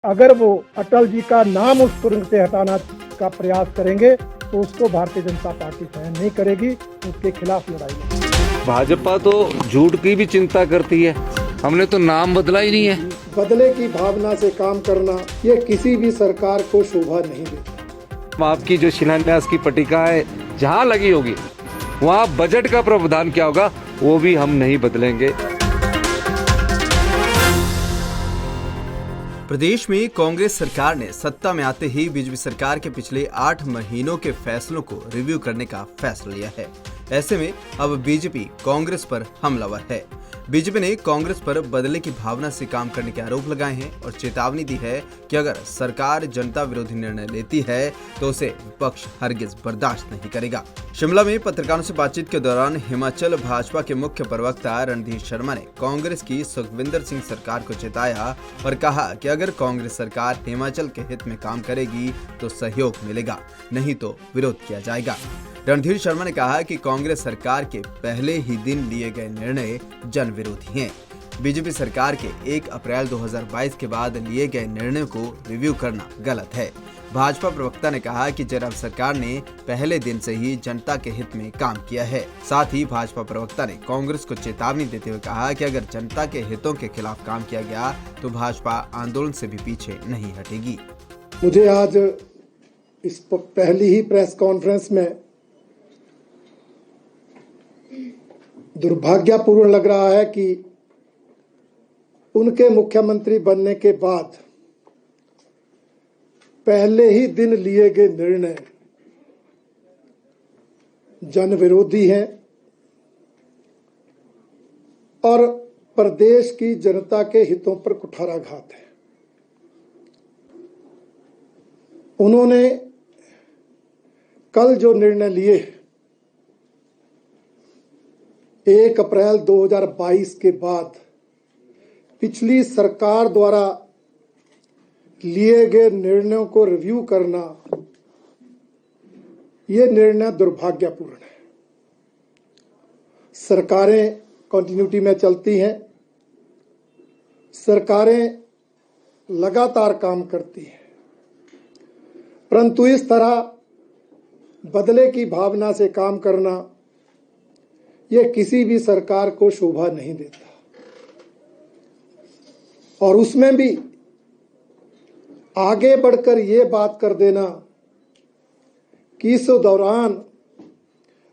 अगर वो अटल जी का नाम उस सुरंग से हटाना का प्रयास करेंगे तो उसको भारतीय जनता पार्टी सहन नहीं करेगी, उसके खिलाफ लड़ाई लड़ेगी। भाजपा तो झूठ की भी चिंता करती है, हमने तो नाम बदला ही नहीं है। बदले की भावना से काम करना ये किसी भी सरकार को शोभा नहीं देता। आपकी जो शिलान्यास की पट्टिका है जहाँ लगी होगी वहाँ बजट का प्रावधान क्या होगा वो भी हम नहीं बदलेंगे। प्रदेश में कांग्रेस सरकार ने सत्ता में आते ही बीजेपी सरकार के पिछले 8 महीनों के फैसलों को रिव्यू करने का फैसला लिया है। ऐसे में अब बीजेपी कांग्रेस पर हमलावर है। बीजेपी ने कांग्रेस पर बदले की भावना से काम करने के आरोप लगाए हैं और चेतावनी दी है कि अगर सरकार जनता विरोधी निर्णय लेती है तो उसे विपक्ष हरगिज बर्दाश्त नहीं करेगा। शिमला में पत्रकारों से बातचीत के दौरान हिमाचल भाजपा के मुख्य प्रवक्ता रणधीर शर्मा ने कांग्रेस की सुखविंदर सिंह सरकार को चेताया और कहा कि अगर कांग्रेस सरकार हिमाचल के हित में काम करेगी तो सहयोग मिलेगा, नहीं तो विरोध किया जाएगा। रणधीर शर्मा ने कहा कि कांग्रेस सरकार के पहले ही दिन लिए गए निर्णय जन विरोधी हैं। बीजेपी सरकार के 1 अप्रैल 2022 के बाद लिए गए निर्णयों को रिव्यू करना गलत है। भाजपा प्रवक्ता ने कहा कि जयराम सरकार ने पहले दिन से ही जनता के हित में काम किया है। साथ ही भाजपा प्रवक्ता ने कांग्रेस को चेतावनी देते हुए कहा कि अगर जनता के हितों के खिलाफ काम किया गया तो भाजपा आंदोलन से भी पीछे नहीं हटेगी। मुझे आज इस पहली ही प्रेस कॉन्फ्रेंस में दुर्भाग्यपूर्ण लग रहा है कि उनके मुख्यमंत्री बनने के बाद पहले ही दिन लिए गए निर्णय जन विरोधी हैं और प्रदेश की जनता के हितों पर कुठाराघात है। उन्होंने कल जो निर्णय लिए 1 अप्रैल 2022 के बाद पिछली सरकार द्वारा लिए गए निर्णयों को रिव्यू करना, ये निर्णय दुर्भाग्यपूर्ण है। सरकारें कंटिन्यूटी में चलती हैं, सरकारें लगातार काम करती हैं, परंतु इस तरह बदले की भावना से काम करना यह किसी भी सरकार को शोभा नहीं देता। और उसमें भी आगे बढ़कर ये बात कर देना कि इस दौरान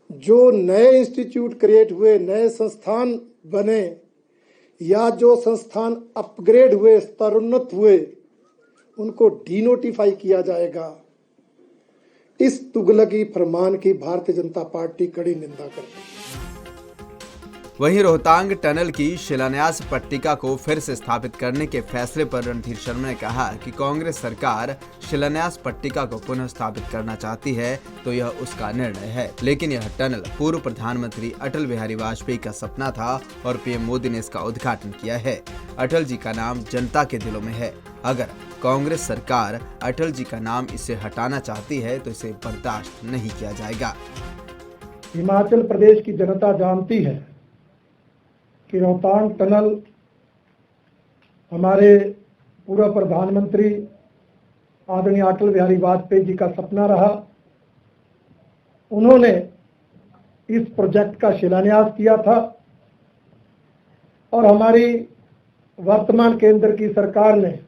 जो नए इंस्टीट्यूट क्रिएट हुए, नए संस्थान बने या जो संस्थान अपग्रेड हुए, स्तरोन्नत हुए, उनको डीनोटिफाई किया जाएगा, इस तुगलकी फरमान की भारतीय जनता पार्टी कड़ी निंदा करती है। वहीं रोहतांग टनल की शिलान्यास पट्टिका को फिर से स्थापित करने के फैसले पर रणधीर शर्मा ने कहा कि कांग्रेस सरकार शिलान्यास पट्टिका को पुनः स्थापित करना चाहती है तो यह उसका निर्णय है, लेकिन यह टनल पूर्व प्रधानमंत्री अटल बिहारी वाजपेयी का सपना था और पीएम मोदी ने इसका उद्घाटन किया है। अटल जी का नाम जनता के दिलों में है। अगर कांग्रेस सरकार अटल जी का नाम इसे हटाना चाहती है तो इसे बर्दाश्त नहीं किया जाएगा। हिमाचल प्रदेश की जनता जानती है कि रोहतांग टनल हमारे पूर्व प्रधानमंत्री आदरणीय अटल बिहारी वाजपेयी जी का सपना रहा। उन्होंने इस प्रोजेक्ट का शिलान्यास किया था और हमारी वर्तमान केंद्र की सरकार ने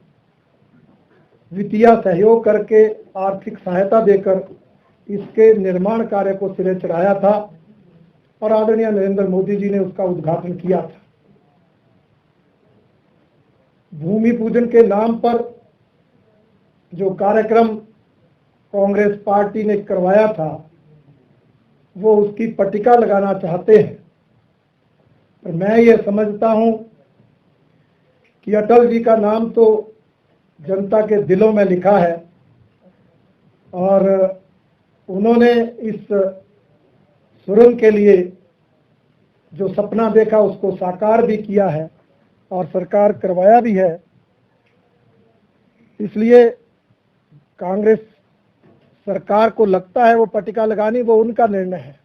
वित्तीय सहयोग करके, आर्थिक सहायता देकर इसके निर्माण कार्य को सिरे चढ़ाया था और आदरणीय नरेंद्र मोदी जी ने उसका उद्घाटन किया था। भूमि पूजन के नाम पर जो कार्यक्रम कांग्रेस पार्टी ने करवाया था वो उसकी पट्टिका लगाना चाहते हैं, पर मैं ये समझता हूं कि अटल जी का नाम तो जनता के दिलों में लिखा है और उन्होंने इस सुरंग के लिए जो सपना देखा उसको साकार भी किया है और सरकार करवाया भी है। इसलिए कांग्रेस सरकार को लगता है वो पट्टिका लगानी, वो उनका निर्णय है,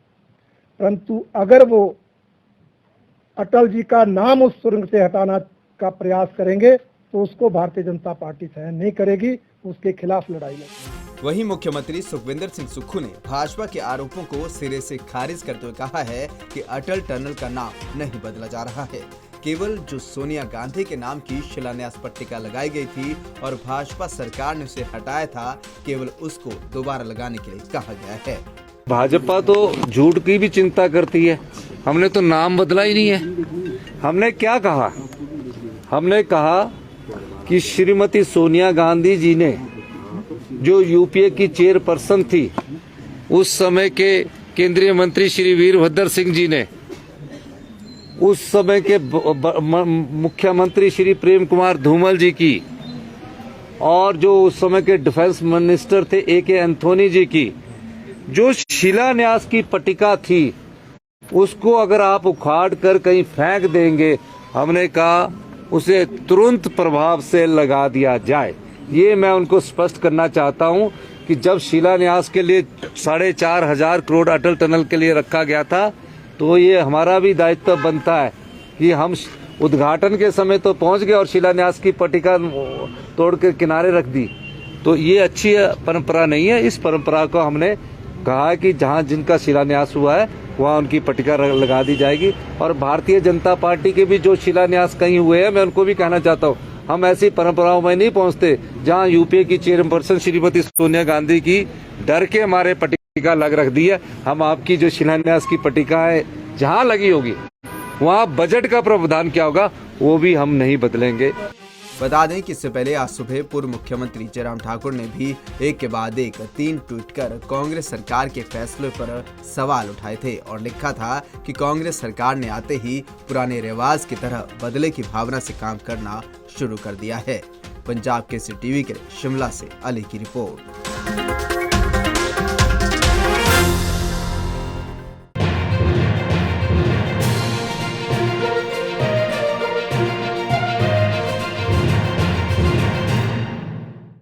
परंतु अगर वो अटल जी का नाम उस सुरंग से हटाना का प्रयास करेंगे तो उसको भारतीय जनता पार्टी सहन नहीं करेगी, उसके खिलाफ लड़ाई लड़ेगी। वहीं मुख्यमंत्री सुखविंदर सिंह सुक्खू ने भाजपा के आरोपों को सिरे से खारिज करते हुए कहा है कि अटल टनल का नाम नहीं बदला जा रहा है। केवल जो सोनिया गांधी के नाम की शिलान्यास पट्टिका लगाई गई थी और भाजपा सरकार ने उसे हटाया था, केवल उसको दोबारा लगाने के लिए कहा गया है। भाजपा तो झूठ की भी चिंता करती है। हमने तो नाम बदला ही नहीं है। हमने क्या कहा? हमने कहा कि श्रीमती सोनिया गांधी जी ने, जो यूपीए की चेयरपर्सन थी, उस समय के केंद्रीय मंत्री श्री वीरभद्र सिंह जी ने, उस समय के मुख्यमंत्री श्री प्रेम कुमार धूमल जी की, और जो उस समय के डिफेंस मिनिस्टर थे AK एंथोनी जी की, जो शिलान्यास की पट्टिका थी, उसको अगर आप उखाड़ कर कहीं फेंक देंगे, हमने कहा उसे तुरंत प्रभाव से लगा दिया जाए। ये मैं उनको स्पष्ट करना चाहता हूं कि जब शिलान्यास के लिए 4,500 करोड़ अटल टनल के लिए रखा गया था, तो ये हमारा भी दायित्व बनता है कि हम उद्घाटन के समय तो पहुंच गए और शिलान्यास की पट्टिका तोड़ कर किनारे रख दी। तो ये अच्छी परंपरा नहीं है। इस परंपरा को हमने कहा कि जहां जिनका शिलान्यास हुआ है वहां उनकी पट्टिका लगा दी जाएगी। और भारतीय जनता पार्टी के भी जो शिलान्यास कहीं हुए हैं, मैं उनको भी कहना चाहता हूँ, हम ऐसी परंपराओं में नहीं पहुंचते जहां यूपीए की चेयरपर्सन श्रीमती सोनिया गांधी की डर के हमारे पट्टिका लग रख दी है। हम आपकी जो शिलान्यास की पट्टिका है जहां लगी होगी, वहां बजट का प्रावधान क्या होगा वो भी हम नहीं बदलेंगे। बता दें कि इससे पहले आज सुबह पूर्व मुख्यमंत्री जयराम ठाकुर ने भी एक के बाद एक 3 ट्वीट कर कांग्रेस सरकार के फैसले पर सवाल उठाए थे और लिखा था कि कांग्रेस सरकार ने आते ही पुराने रिवाज की तरह बदले की भावना से काम करना शुरू कर दिया है। पंजाब केसरी टीवी के लिए शिमला से अली की रिपोर्ट।